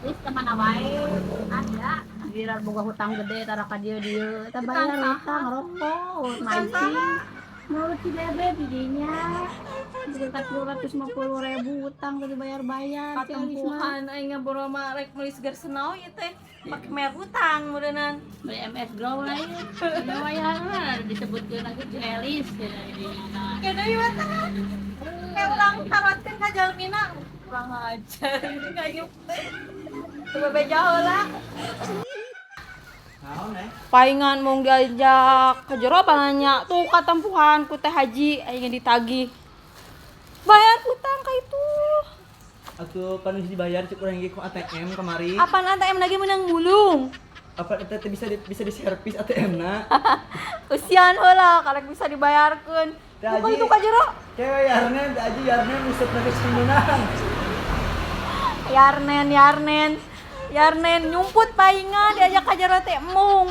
Terus kemana wae ada. Biar boga hutang gede tara ka dieu eta bayar hutang rokok, mancing. Menurut si Bebe didinya sekitar 250.000 hutang tadi bayar-bayar. Katempuhan aing ngaboro mah rek meuli segar senau ieu teh. Make mer hutang meureunnan. Beli MS Grow lah ya. Ini bayar lah disebutkeun lagi Elis Kena ieu tah. Kayak urang taratkeun ka jalmina. Kurang ajar ini ngayup teh. Coba beja heula. Paingan mung diajak ke jero nanya tuh katempuhan ku teh haji aing ditagih. Bayar hutang ka itu. Atuh kan bisa dibayar cek urang ge ku ATM kemari. Apaan ATM lagi menang mulung? Apa eta teh bisa diservis ATM-na? Usian heula karek bisa dibayarkeun. Teh Bukan Haji. itu ka jero. Cewek yarnen, teh Haji yarnen usep na geus menang. Yarnen nyumput paingan diajak ka jero teh mung